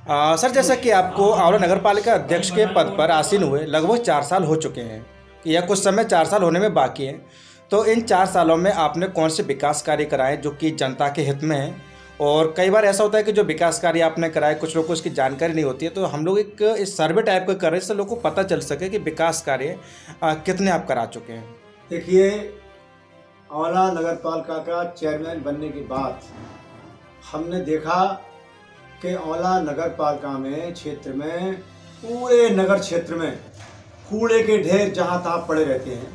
Sir, जैसा कि आपको आंवला नगर पालिका अध्यक्ष के पद पर आसीन हुए लगभग 4 साल हो चुके हैं या कुछ समय 4 साल होने में बाकी है। तो इन 4 सालों में आपने कौन से विकास कार्य कराए जो कि जनता के हित में हैं? और कई बार ऐसा होता है कि जो विकास कार्य आपने कराए कुछ लोगों को इसकी जानकारी नहीं होती है, तो हम लोग एक इस सर्वे टाइप का कर रहे हैं जिससे लोगों को पता चल सके कि विकास कार्य कितने आप करा चुके हैं। देखिए, आंवला नगर पालिका का चेयरमैन बनने के बाद हमने देखा कि आंवला नगर पालिका में क्षेत्र में पूरे नगर क्षेत्र में कूड़े के ढेर जहाँ तहाँ पड़े रहते हैं।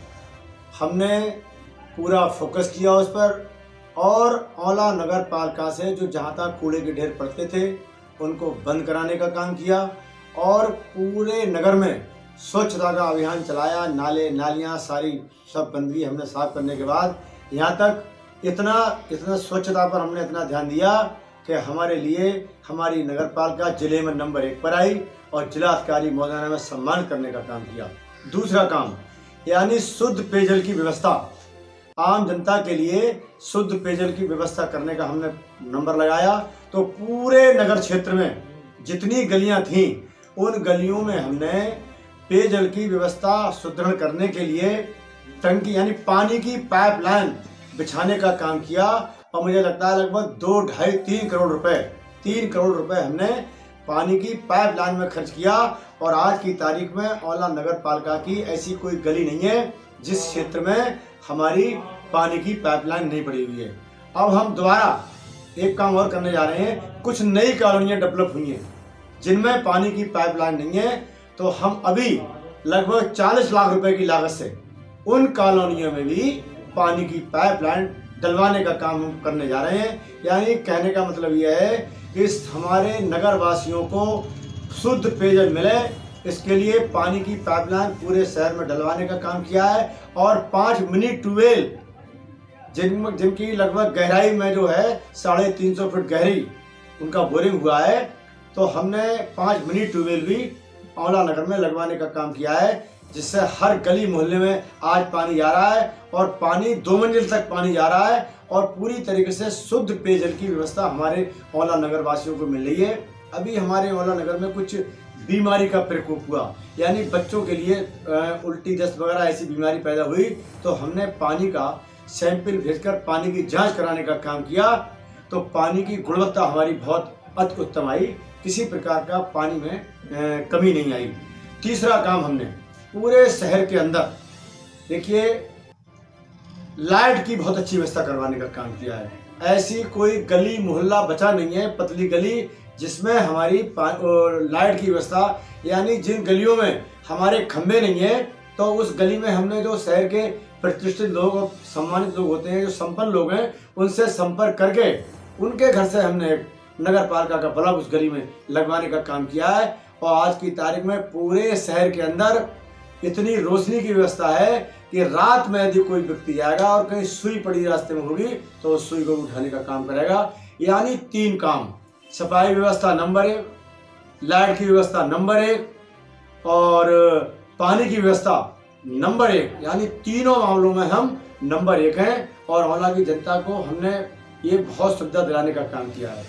हमने पूरा फोकस किया उस पर और आंवला नगर पालिका से जो जहाँ तहाँ कूड़े के ढेर पड़ते थे उनको बंद कराने का काम किया और पूरे नगर में स्वच्छता का अभियान चलाया। नाले नालियाँ सारी सब गंदगी हमने साफ करने के बाद यहाँ तक इतना स्वच्छता पर हमने इतना ध्यान दिया कि हमारे लिए हमारी नगर पालिका जिले में नंबर 1 पर आई और जिलाधिकारी महोदय ने सम्मान करने का काम किया। दूसरा काम यानी शुद्ध पेयजल की व्यवस्था, आम जनता के लिए शुद्ध पेयजल की व्यवस्था करने का हमने नंबर लगाया। तो पूरे नगर क्षेत्र में जितनी गलियां थीं उन गलियों में हमने पेयजल की व्यवस्था सुदृढ़ करने के लिए टंकी यानी पानी की पाइपलाइन बिछाने का काम किया और मुझे लगता है लगभग 2-2.5-3 करोड़ रुपए 3 करोड़ रुपए हमने पानी की पाइपलाइन में खर्च किया। और आज की तारीख में आंवला नगर पालिका की ऐसी कोई गली नहीं है जिस क्षेत्र में हमारी पानी की पाइपलाइन नहीं पड़ी हुई है। अब हम दोबारा एक काम और करने जा रहे हैं। कुछ नई कॉलोनियाँ डेवलप हुई हैं जिनमें पानी की पाइपलाइन नहीं है, तो हम अभी लगभग 40 लाख रुपए की लागत से उन कॉलोनियों में भी पानी की पाइपलाइन डलवाने का काम हम करने जा रहे हैं। यानी कहने का मतलब यह है कि हमारे नगर वासियों को शुद्ध पेयजल मिले, इसके लिए पानी की पाइपलाइन पूरे शहर में डलवाने का काम किया है। और 5 मिनी ट्यूबवेल जिनकी लगभग गहराई में जो है 350 फुट गहरी उनका बोरिंग हुआ है, तो हमने 5 मिनी ट्यूबवेल भी आंवला नगर में लगवाने का काम किया है, जिससे हर गली मोहल्ले में आज पानी जा रहा है और पानी 2 मंजिल तक पानी जा रहा है और पूरी तरीके से शुद्ध पेयजल की व्यवस्था हमारे आंवला नगर वासियों को मिल रही है। अभी हमारे आंवला नगर में कुछ बीमारी का प्रकोप हुआ, यानी बच्चों के लिए उल्टी दस्त वगैरह ऐसी बीमारी पैदा हुई, तो हमने पानी का सैंपल भेजकर पानी की जांच कराने का काम किया। तो पानी की गुणवत्ता हमारी बहुत अति उत्तम आई, किसी प्रकार का पानी में कमी नहीं आई। तीसरा काम हमने पूरे शहर के अंदर देखिए लाइट की बहुत अच्छी व्यवस्था करवाने का काम किया है। ऐसी कोई गली मोहल्ला बचा नहीं है, पतली गली, जिसमें हमारी लाइट की व्यवस्था, यानी जिन गलियों में हमारे खंभे नहीं है तो उस गली में हमने जो शहर के प्रतिष्ठित लोग और सम्मानित लोग होते हैं, जो संपन्न लोग हैं, उनसे संपर्क करके उनके घर से हमने नगर पालिका का बल्ब उस गली में लगवाने का काम किया है। और आज की तारीख में पूरे शहर के अंदर इतनी रोशनी की व्यवस्था है कि रात में यदि कोई व्यक्ति जाएगा और कहीं सुई पड़ी रास्ते में होगी तो उस सुई को उठाने का काम करेगा। यानी 3 काम, सफाई व्यवस्था नंबर 1, लाइट की व्यवस्था नंबर 1 और पानी की व्यवस्था नंबर 1, यानी तीनों मामलों में हम नंबर 1 हैं। और आंवला की जनता को हमने ये बहुत सुविधा दिलाने का काम किया है।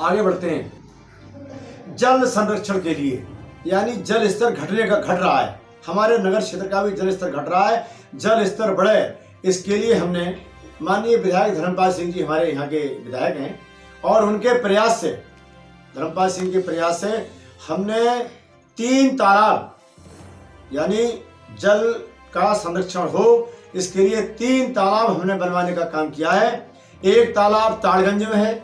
आगे बढ़ते हैं। जल संरक्षण के लिए, यानी जल स्तर घट रहा है, हमारे नगर क्षेत्र का भी जल स्तर घट रहा है, जल स्तर बढ़े, इसके लिए हमने माननीय विधायक धर्मपाल सिंह जी हमारे यहाँ के विधायक हैं और उनके प्रयास से, धर्मपाल सिंह के प्रयास से हमने 3 तालाब, यानी जल का संरक्षण हो इसके लिए 3 तालाब हमने बनवाने का काम किया है। एक तालाब ताड़गंज में है,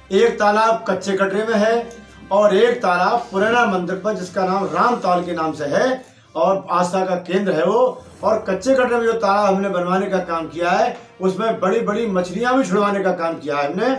एक तालाब कच्चे कटरे में है और एक तालाब पुराना मंदिर पर जिसका नाम रामताल के नाम से है और आस्था का केंद्र है वो। और कच्चे कटरे में जो तालाब हमने बनवाने का काम किया है उसमें बड़ी बड़ी मछलियां भी छुड़वाने का काम किया है हमने।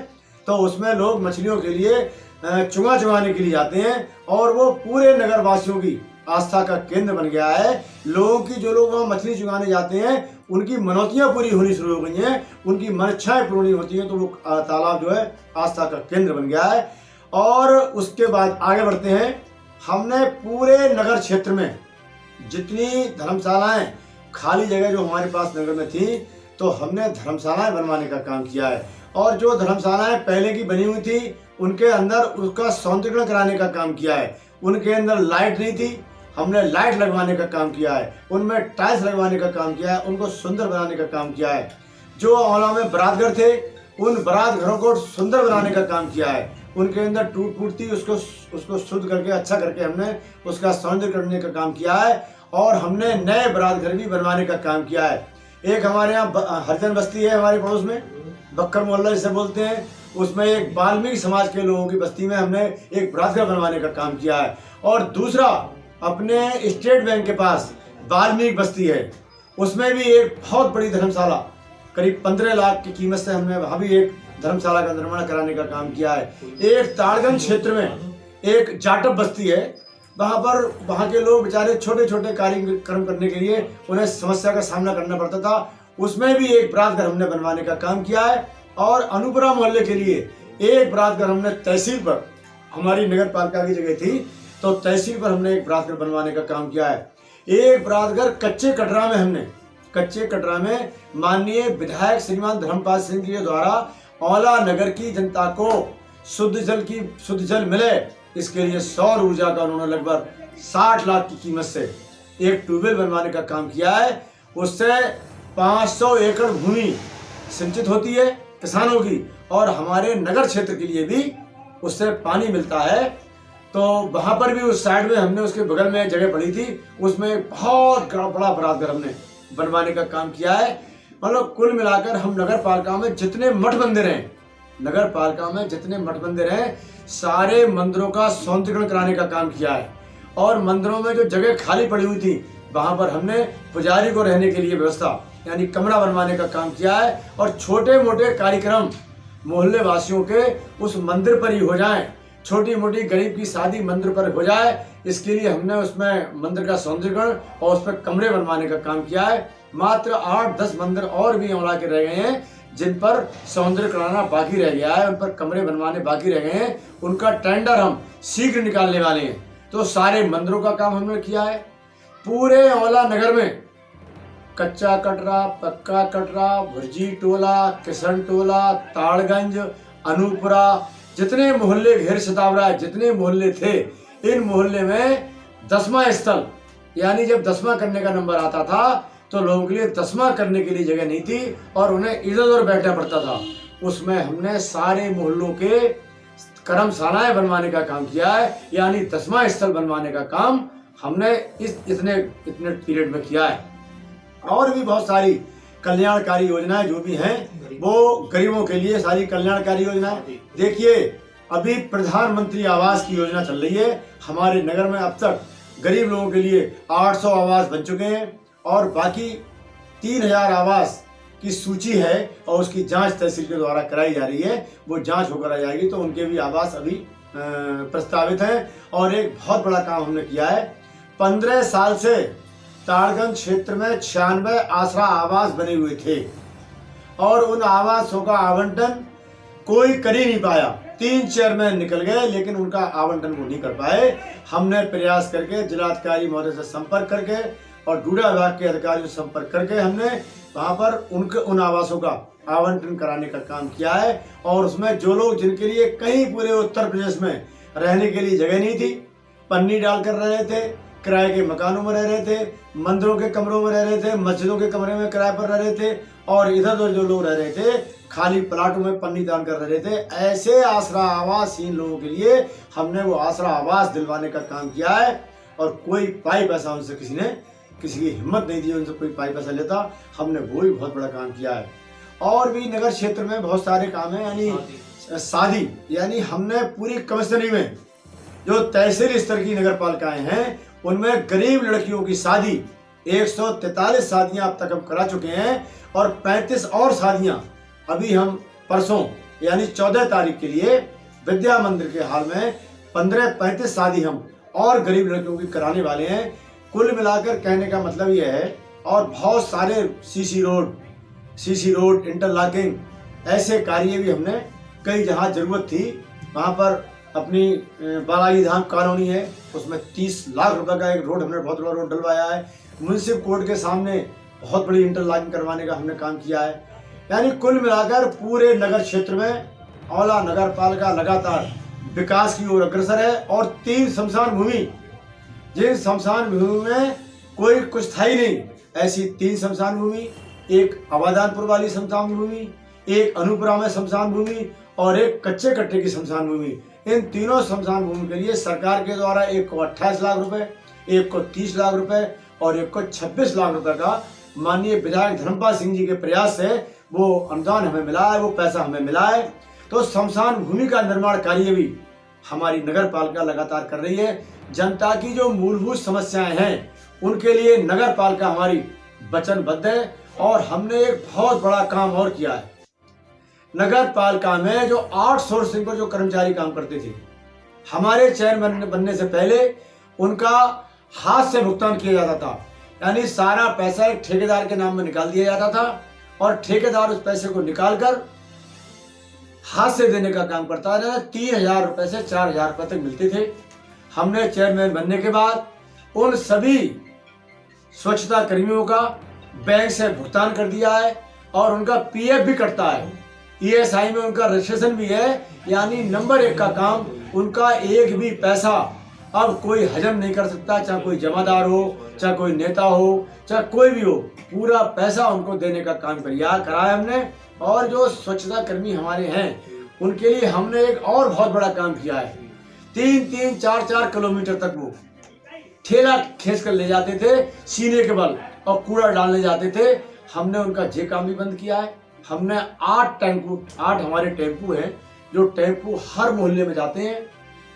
तो उसमें लोग मछलियों के लिए चुंगा चुगाने के लिए जाते हैं और वो पूरे नगर वासियों की आस्था का केंद्र बन गया है। लोगों की, जो लोग वहाँ मछली चुगाने जाते हैं उनकी मनौतियाँ पूरी होनी शुरू हो गई हैं, उनकी मनच्छाएं पूरी होती हैं, तो वो तालाब जो है आस्था का केंद्र बन गया है। और उसके बाद आगे बढ़ते हैं। हमने पूरे नगर क्षेत्र में जितनी धर्मशालाएं खाली जगह जो हमारे पास नगर में थी तो हमने धर्मशालाएं बनवाने का काम किया है। और जो धर्मशालाएं पहले की बनी हुई थी उनके अंदर उसका सौंदर्यीकरण कराने का काम किया है। उनके अंदर लाइट नहीं थी, हमने लाइट लगवाने का काम किया है। उनमें टाइल्स लगवाने का काम किया है, उनको सुंदर बनाने का काम किया है। जो औला में बारात घर थे उन बारात घरों को सुंदर बनाने का काम किया है। उनके अंदर टूट फूट थी उसको शुद्ध करके अच्छा करके हमने उसका सौंदर्य करने का काम किया है। और हमने नए बारात घर भी बनवाने का काम किया है। एक हमारे यहाँ हरिजन बस्ती है हमारे पड़ोस में, बक्कर मोहल्ला जिसे बोलते हैं, उसमें एक वाल्मीकि समाज के लोगों की बस्ती में हमने एक बारात घर बनवाने का काम किया है। और दूसरा अपने स्टेट बैंक के पास वाल्मीकि बस्ती है, उसमें भी एक बहुत बड़ी धर्मशाला करीब 15 लाख की कीमत से हमने वहाँ भी एक धर्मशाला का निर्माण कराने का काम किया है। एक ताड़गंज क्षेत्र में एक जाटव बस्ती है, वहाँ के लोग बेचारे छोटे छोटे कार्यक्रम करने के लिए उन्हें समस्या का सामना करना पड़ता था, उसमें भी एक बारात घर हमने बनवाने का काम किया है। और अनुपुरा मोहल्ले के लिए एक बारात घर हमने तहसील पर, हमारी नगर पालिका की जगह थी तो तहसील पर हमने एक बारात घर बनवाने का काम किया है। एक बारात घर कच्चे कटरा में माननीय विधायक श्रीमान धर्मपाल सिंह जी के द्वारा औला नगर की जनता को शुद्ध जल मिले, इसके लिए सौर ऊर्जा का उन्होंने लगभग 60 लाख की कीमत से एक ट्यूबवेल बनवाने का काम किया है। उससे 500 एकड़ भूमि सिंचित होती है किसानों की, और हमारे नगर क्षेत्र के लिए भी उससे पानी मिलता है। तो वहां पर भी उस साइड में हमने उसके बगल में जगह पड़ी थी, उसमें बहुत बड़ा बारात घर हमने बनवाने का काम किया है। मतलब कुल मिलाकर हम नगर पालिका में जितने मठ मंदिर हैं सारे मंदिरों का सौंदर्यीकरण कराने का काम किया है। और मंदिरों में जो जगह खाली पड़ी हुई थी वहां पर हमने पुजारी को रहने के लिए व्यवस्था यानी कमरा बनवाने का काम किया है। और छोटे मोटे कार्यक्रम मोहल्ले वासियों के उस मंदिर पर ही हो जाएं, छोटी मोटी गरीब की शादी मंदिर पर हो जाए, इसके लिए हमने उसमें मंदिर का सौंदर्यीकरण और उस पर कमरे बनवाने का काम किया है। मात्र 8-10 मंदिर और भी औला के रह गए हैं जिन पर सौंदर्य कराना बाकी रह गया है, उन पर कमरे बनवाने बाकी रह गए हैं, उनका टेंडर हम शीघ्र निकालने वाले हैं। तो सारे मंदिरों का काम हमने किया है। पूरे औला नगर में कच्चा कटरा, पक्का कटरा, भुर्जी टोला, किशन टोला, ताड़गंज, अनूपुरा, जितने मोहल्ले घेर सतावरा जितने मोहल्ले थे, इन मोहल्ले में 10वां स्थल यानी जब 10वां करने का नंबर आता था तो लोगों के लिए 10वां करने के लिए जगह नहीं थी और उन्हें इधर उधर बैठना पड़ता था। उसमें हमने सारे मोहल्लों के कर्मशालाएं बनवाने का काम किया है, यानी 10वां स्थल बनवाने का काम हमने इतने पीरियड में किया है। और भी बहुत सारी कल्याणकारी योजनाएं जो भी हैं वो गरीबों के लिए सारी कल्याणकारी योजनाएं। देखिए अभी प्रधानमंत्री आवास की योजना चल रही है हमारे नगर में। अब तक गरीब लोगों के लिए 800 आवास बन चुके हैं और बाकी 3000 आवास की सूची है और उसकी जांच तहसील के द्वारा कराई जा रही है। वो जांच होकर आ जाएगी तो उनके भी आवास अभी प्रस्तावित हैं। और एक बहुत बड़ा काम हमने किया है, 15 साल से ताड़गंज क्षेत्र में 96 आसरा आवास बने हुए थे और उन आवासों का आवंटन कोई कर ही नहीं पाया। 3 चेयरमैन निकल गए लेकिन उनका आवंटन वो नहीं कर पाए। हमने प्रयास करके जिलाधिकारी महोदय से संपर्क करके और डूडा विभाग के अधिकारियों से संपर्क करके हमने वहां पर उन आवासों का आवंटन कराने का काम किया है। और उसमें जो लोग जिनके लिए कहीं पूरे उत्तर प्रदेश में रहने के लिए जगह नहीं थी, पन्नी डालकर रह रहे थे, किराए के मकानों में रह रहे थे, मंदिरों के कमरों में रह रहे थे, मस्जिदों के कमरे में किराए पर रह रहे थे और इधर उधर जो लोग रह रहे थे खाली प्लाटों में पन्नी दान कर रहे थे, ऐसे आसरा आवासहीन लोगों के लिए हमने वो आसरा आवास दिलवाने का काम किया है। और कोई पाई पैसा उनसे किसी की हिम्मत नहीं दी उनसे कोई पाई पैसा लेता, हमने वो भी बहुत बड़ा काम किया है। और भी नगर क्षेत्र में बहुत सारे काम हैं, यानी शादी यानी हमने पूरी कमिश्नरी में जो तहसील स्तर की नगर पालिकाएं हैं उनमें गरीब लड़कियों की शादी 143 शादियां अब तक हम करा चुके हैं और 35 और शादियां अभी हम परसों यानी 14 तारीख के लिए विद्या मंदिर के हाल में 35 शादी हम और गरीब लड़कियों की कराने वाले हैं। कुल मिलाकर कहने का मतलब यह है, और बहुत सारे सीसी रोड इंटरलॉकिंग ऐसे कार्य भी हमने कई जहां जरूरत थी वहां पर अपनी बालाजी धाम कॉलोनी है उसमें 30 लाख रुपए का एक रोड हमने बहुत बड़ा रोड डलवाया है। म्युनिसिपल कोर्ट के सामने बहुत बड़ी इंटरलॉकिंग करवाने का हमने काम किया है। यानी कुल मिलाकर पूरे नगर क्षेत्र में औला नगर पालिका लगातार विकास की ओर अग्रसर है। और 3 शमशान भूमि, जिन शमशान भूमि में कोई कुछ था ही नहीं, ऐसी 3 शमशान भूमि, एक आबादानपुर वाली शमशान भूमि, एक अनुपुरा में शमशान भूमि और एक कच्चे कट्टे की शमशान भूमि। इन तीनों शमशान भूमि के लिए सरकार के द्वारा एक को 28 लाख रुपए, एक को 30 लाख रुपए और एक को 26 लाख रुपए का माननीय विधायक धर्मपाल सिंह जी के प्रयास से वो अनुदान हमें मिला है, वो पैसा हमें मिला है। तो शमशान भूमि का निर्माण कार्य भी हमारी नगर पालिका लगातार कर रही है। जनता की जो मूलभूत समस्याएं हैं उनके लिए नगर पालिका हमारी वचनबद्ध है। और हमने एक बहुत बड़ा काम और किया है। नगर पालिका में जो आउटसोर्सिंग पर जो कर्मचारी काम करते थे, हमारे चेयरमैन बनने से पहले उनका हाथ से भुगतान किया जाता था। यानी सारा पैसा एक ठेकेदार के नाम में निकाल दिया जाता था और ठेकेदार उस पैसे को निकालकर हाथ से देने का काम करता था। 3,000 रुपए से 4,000 रुपए तक मिलते थे। हमने चेयरमैन बनने के बाद उन सभी स्वच्छता कर्मियों का बैंक से भुगतान कर दिया है और उनका पीएफ भी कटता है, ईएसआई में उनका रजिस्ट्रेशन भी है। यानी नंबर 1 का काम, उनका एक भी पैसा अब कोई हजम नहीं कर सकता, चाहे कोई जमादार हो, चाहे कोई नेता हो, चाहे कोई भी हो, पूरा पैसा उनको देने का काम कराया हमने। और जो स्वच्छता कर्मी हमारे हैं उनके लिए हमने एक और बहुत बड़ा काम किया है। 3-3, 4-4 किलोमीटर तक वो ठेला खींच कर ले जाते थे सीने के बल और कूड़ा डालने जाते थे। हमने उनका ये काम भी बंद किया है। हमने 8 हमारे टेम्पू हैं जो टेम्पू हर मोहल्ले में जाते हैं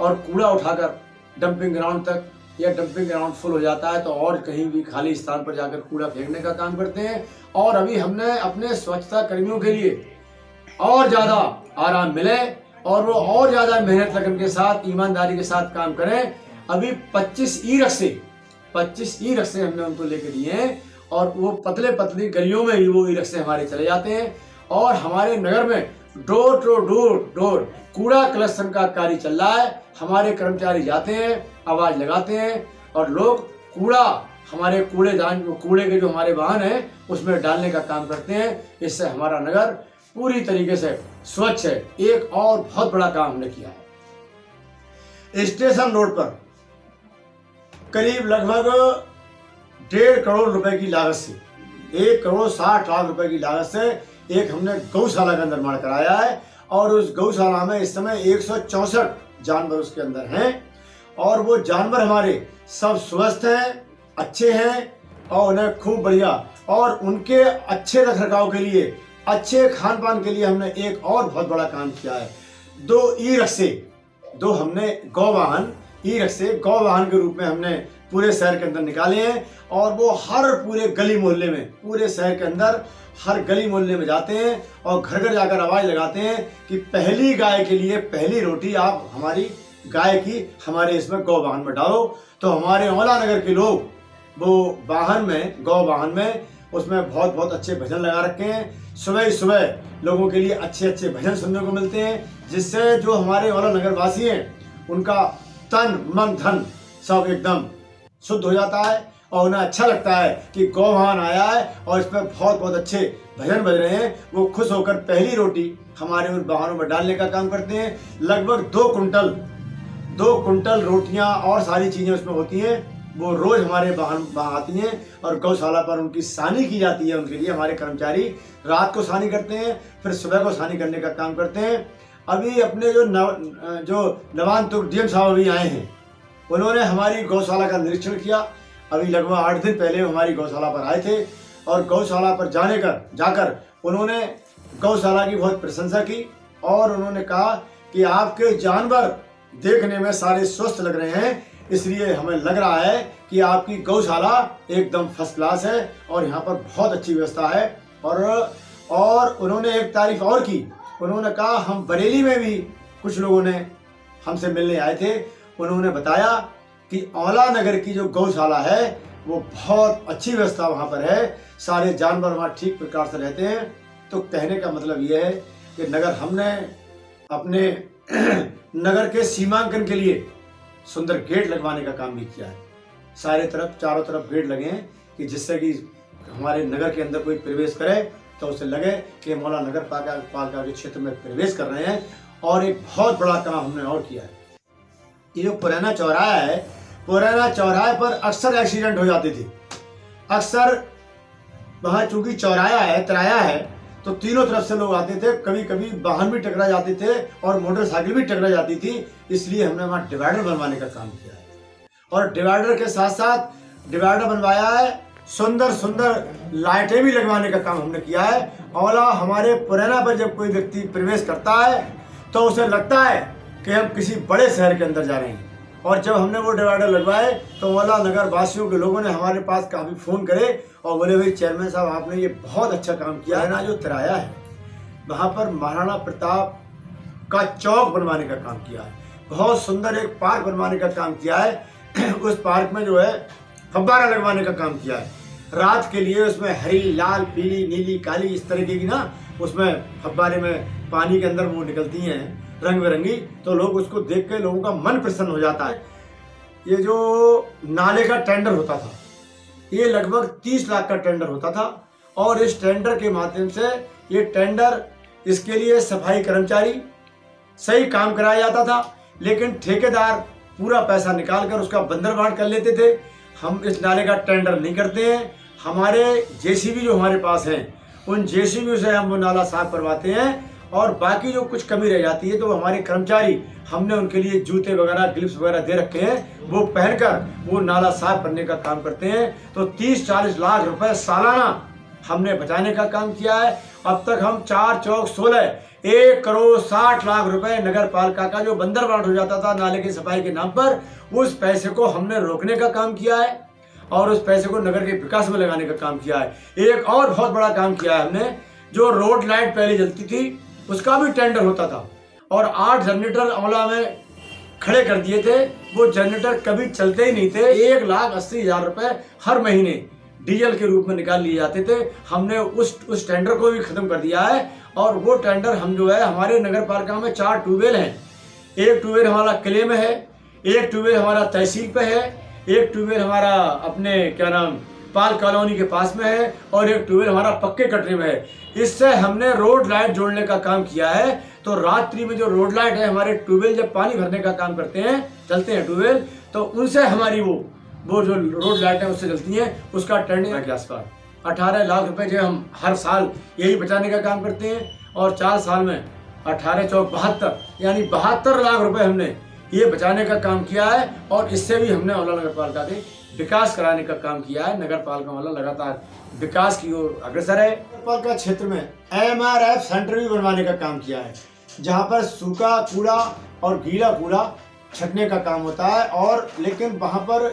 और कूड़ा उठाकर डंपिंग ग्राउंड तक, या डंपिंग ग्राउंड फुल हो जाता है तो और कहीं भी खाली स्थान पर जाकर कूड़ा फेंकने का काम करते हैं। और अभी हमने अपने स्वच्छता कर्मियों के लिए और ज़्यादा आराम मिले और वो और ज़्यादा मेहनत लगन के साथ, ईमानदारी के साथ काम करें। अभी 25 ई रिक्शे हमने उनको लेके दिए हैं और वो पतली गलियों में ही वो ई रिक्शे हमारे चले जाते हैं। और हमारे नगर में डोर टू डोर कूड़ा कलेक्शन का कार्य चल रहा है। हमारे कर्मचारी जाते हैं, आवाज लगाते हैं और लोग कूड़ा हमारे कूड़े के जो हमारे वाहन हैं उसमें डालने का काम करते हैं। इससे हमारा नगर पूरी तरीके से स्वच्छ है। एक और बहुत बड़ा काम हमने किया है। स्टेशन रोड पर करीब लगभग 1.5 करोड़ रुपए की लागत से, 1 करोड़ 60 लाख रुपए की लागत से एक हमने गौशाला का निर्माण कराया है। और उस गौशाला में इस समय 164 जानवर उसके अंदर हैं और वो जानवर हमारे सब स्वस्थ हैं, अच्छे हैं और उन्हें खूब बढ़िया, और उनके अच्छे रखरखाव के लिए, अच्छे खान पान के लिए हमने एक और बहुत बड़ा काम किया है। 2 ई रिक्शे, 2 हमने ई रिक्शे गौवाहन के रूप में हमने पूरे शहर के अंदर निकाले हैं। और वो हर पूरे गली मोहल्ले में, पूरे शहर के अंदर हर गली मोहल्ले में जाते हैं और घर घर जाकर आवाज़ लगाते हैं कि पहली गाय के लिए पहली रोटी आप हमारी गाय की हमारे इसमें गौ वाहन में डालो। तो हमारे औला नगर के लोग वो वाहन में, गौ वाहन में, उसमें बहुत बहुत अच्छे भजन लगा रखे हैं। सुबह सुबह लोगों के लिए अच्छे अच्छे भजन सुनने को मिलते हैं, जिससे जो हमारे औला नगर वासी हैं उनका तन मन धन सब एकदम शुद्ध हो जाता है और उन्हें अच्छा लगता है कि गौ वाहन आया है और इसमें बहुत बहुत अच्छे भजन बज रहे हैं। वो खुश होकर पहली रोटी हमारे उन वाहनों में डालने का काम करते हैं। लगभग 2 कुंटल रोटियां और सारी चीज़ें उसमें होती हैं। वो रोज़ हमारे वाहन वहाँ आती हैं और गौशाला पर उनकी सानी की जाती है। उनके लिए हमारे कर्मचारी रात को सानी करते हैं, फिर सुबह को सानी करने का काम करते हैं। अभी अपने जो नवानतुर डीएम साहब अभी आए हैं, उन्होंने हमारी गौशाला का निरीक्षण किया। अभी लगभग 8 दिन पहले हमारी गौशाला पर आए थे और गौशाला पर जाकर उन्होंने गौशाला की बहुत प्रशंसा की और उन्होंने कहा कि आपके जानवर देखने में सारे स्वस्थ लग रहे हैं, इसलिए हमें लग रहा है कि आपकी गौशाला एकदम फर्स्ट क्लास है और यहाँ पर बहुत अच्छी व्यवस्था है। और उन्होंने एक तारीफ और की। उन्होंने कहा हम बरेली में भी कुछ लोगों ने हमसे मिलने आए थे, उन्होंने बताया कि औला नगर की जो गौशाला है वो बहुत अच्छी व्यवस्था वहाँ पर है, सारे जानवर वहाँ ठीक प्रकार से रहते हैं। तो कहने का मतलब ये है कि हमने अपने नगर के सीमांकन के लिए सुंदर गेट लगवाने का काम भी किया है। सारे तरफ, चारों तरफ गेट लगे हैं कि जिससे कि हमारे नगर के अंदर कोई प्रवेश करे तो उसे लगे कि मौला नगर पालिका के क्षेत्र में प्रवेश कर रहे हैं। और एक बहुत बड़ा काम हमने और किया है। ये जो पुराना चौराहा है, पुराना चौराहे पर अक्सर एक्सीडेंट हो जाते थे। अक्सर वहाँ चूंकि चौराहा है, तिराया है, तो तीनों तरफ से लोग आते थे, कभी कभी वाहन भी टकरा जाते थे और मोटरसाइकिल भी टकरा जाती थी। इसलिए हमने वहाँ डिवाइडर बनवाने का काम किया है और डिवाइडर के साथ साथ डिवाइडर बनवाया है, सुंदर सुंदर लाइटें भी लगवाने का काम हमने किया है। औला हमारे पुराना पर जब कोई व्यक्ति प्रवेश करता है तो उसे लगता है कि हम किसी बड़े शहर के अंदर जा रहे हैं। और जब हमने वो डिवाइडर लगवाए तो औला नगर वासियों के लोगों ने हमारे पास काफ़ी फ़ोन करे और बोले भाई चेयरमैन साहब आपने ये बहुत अच्छा काम किया है ना। जो तिराया है वहाँ पर महाराणा प्रताप का चौक बनवाने का काम किया है, बहुत सुंदर एक पार्क बनवाने का काम किया है। उस पार्क में जो है फव्वारा लगवाने का काम किया है। रात के लिए उसमें हरी, लाल, पीली, नीली, काली इस तरीके की ना उसमें फव्वारे में पानी के अंदर वो निकलती हैं रंग बिरंगी, तो लोग उसको देख के लोगों का मन प्रसन्न हो जाता है। ये जो नाले का टेंडर होता था, ये लगभग 30 लाख का टेंडर होता था और इस टेंडर के माध्यम से ये टेंडर इसके लिए सफाई कर्मचारी सही काम कराया जाता था, लेकिन ठेकेदार पूरा पैसा निकाल कर उसका बंदरबांट कर लेते थे। हम इस नाले का टेंडर नहीं करते हैं। हमारे जेसीबी जो हमारे पास हैं उन जेसीबी से हम वो नाला साफ करवाते हैं और बाकी जो कुछ कमी रह जाती है तो हमारे कर्मचारी, हमने उनके लिए जूते वगैरह, ग्लिव्स वगैरह दे रखे हैं, वो पहनकर वो नाला साफ करने का काम करते हैं। तो 30-40 लाख रुपए सालाना हमने बचाने का काम किया है। अब तक हम 4 चौक 16 1 करोड़ 60 लाख रुपए नगर पालिका का जो बंदरबांट हो जाता था नाले की सफाई के नाम पर, उस पैसे को हमने रोकने का काम किया है और उस पैसे को नगर के विकास में लगाने का काम किया है। एक और बहुत बड़ा काम किया है हमने, जो रोड लाइट पहले जलती थी उसका भी टेंडर होता था और 8 जनरेटर औला में खड़े कर दिए थे। वो जनरेटर कभी चलते ही नहीं थे। 1,80,000 रुपए हर महीने डीजल के रूप में निकाल लिए जाते थे। हमने उस टेंडर को भी खत्म कर दिया है और वो टेंडर हम जो है, हमारे नगर पालिका में 4 ट्यूबवेल हैं। एक ट्यूबवेल हमारा किले में है, एक ट्यूबवेल हमारा तहसील पे है, एक ट्यूबवेल हमारा अपने क्या नाम पाल कॉलोनी के पास में है और एक ट्यूबवेल हमारा पक्के कटरे में है। इससे हमने रोड लाइट जोड़ने का काम किया है। तो रात्रि में जो रोड लाइट है, हमारे ट्यूबवेल जब पानी भरने का काम करते हैं, चलते हैं ट्यूबवेल, तो उनसे हमारी वो जो रोड लाइट है उससे चलती हैं। उसका टेंडर के आसपास 18 लाख रुपए जो हम हर साल यही बचाने का काम करते हैं और 4 साल में 18 चौक 72 यानी 72 लाख रुपए हमने ये बचाने का काम किया है। और इससे भी हमने औला नगर पालिका के विकास कराने का काम किया है। नगर पालिका वाला लगातार विकास की ओर अग्रसर है। नगर पालिका क्षेत्र में MRF सेंटर भी बनवाने का काम किया है, जहाँ पर सूखा कूड़ा और गीला कूड़ा छटने का काम होता है। और लेकिन वहाँ पर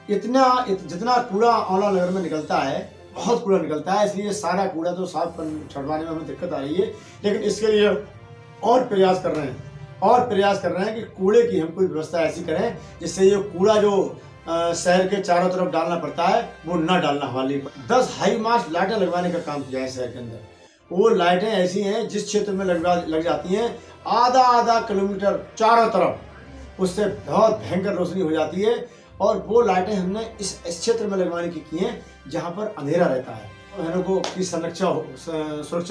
जितना कूड़ा औला नगर में निकलता है, बहुत कूड़ा निकलता है, इसलिए सारा कूड़ा तो साफ छटवाने में हमें दिक्कत आ रही है। लेकिन इसके लिए और प्रयास कर रहे हैं कि कूड़े की हम कोई व्यवस्था ऐसी करें जिससे ये कूड़ा जो शहर के चारों तरफ डालना पड़ता है वो ना डालना हमारे लिए। 10 हाई मास्ट लाइटें लगवाने का काम किया है शहर के अंदर। वो लाइटें ऐसी हैं जिस क्षेत्र में लग जाती हैं आधा किलोमीटर चारों तरफ, उससे बहुत भयंकर रोशनी हो जाती है। और वो लाइटें हमने इस क्षेत्र में लगवाने की हैं जहाँ पर अंधेरा रहता है, बहनों को की सुरक्षा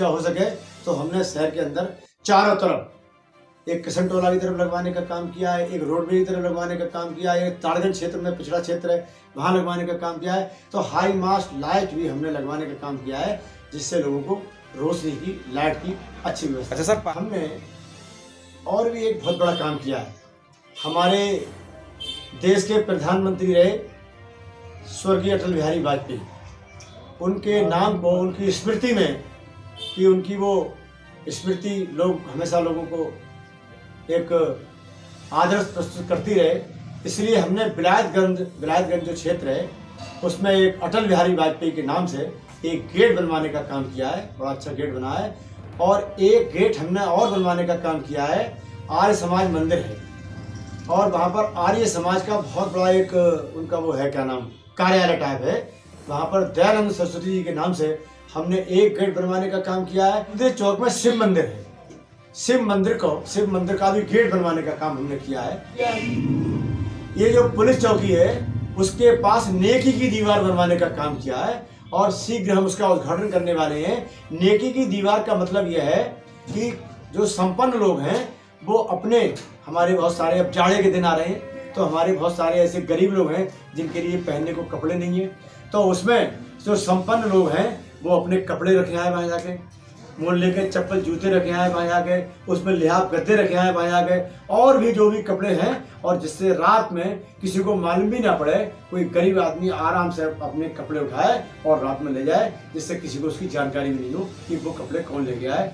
हो सके। तो हमने शहर के अंदर चारों तरफ एक किशन टोला की तरफ लगवाने का काम किया है, एक रोडवे की तरफ लगवाने का काम किया है, एक ताड़गंज क्षेत्र में पिछड़ा क्षेत्र है वहाँ लगवाने का काम किया है। तो हाई मास्ट लाइट भी हमने लगवाने का काम किया है जिससे लोगों को रोशनी की, लाइट की अच्छी व्यवस्था। अच्छा सर, हमने और भी एक बहुत बड़ा काम किया है। हमारे देश के प्रधानमंत्री रहे स्वर्गीय अटल बिहारी वाजपेयी, उनके नाम को, उनकी स्मृति में, कि उनकी वो स्मृति लोग हमेशा लोगों को एक आदर्श प्रस्तुत करती रहे, इसलिए हमने विलायतगंज जो क्षेत्र है उसमें एक अटल बिहारी वाजपेयी के नाम से एक गेट बनवाने का काम किया है। बड़ा अच्छा गेट बना है। और एक गेट हमने और बनवाने का काम किया है, आर्य समाज मंदिर है और वहाँ पर आर्य समाज का बहुत बड़ा एक उनका वो है क्या नाम कार्यालय टाइप है। वहाँ पर दयानंद सरस्वती जी के नाम से हमने एक गेट बनवाने का काम किया है। मंदिर चौक में शिव मंदिर है, शिव मंदिर का भी गेट बनवाने का काम हमने किया है। ये जो पुलिस चौकी है उसके पास नेकी की दीवार बनवाने का काम किया है और शीघ्र हम उसका उद्घाटन करने वाले हैं। नेकी की दीवार का मतलब यह है कि जो संपन्न लोग हैं वो अपने, हमारे बहुत सारे अब जाड़े के दिन आ रहे हैं तो हमारे बहुत सारे ऐसे गरीब लोग हैं जिनके लिए पहनने को कपड़े नहीं है, तो उसमें जो संपन्न लोग हैं वो अपने कपड़े रखे आए वहाँ जाके, मूल्य के चप्पल जूते रखे आए वहाँ जाके, उसमें लिहाफ गद्दे रखे आए वहाँ जाके, और भी जो भी कपड़े हैं, और जिससे रात में किसी को मालूम भी ना पड़े, कोई गरीब आदमी आराम से अपने कपड़े उठाए और रात में ले जाए, जिससे किसी को उसकी जानकारी भी नहीं हो कि वो कपड़े कौन ले गया है।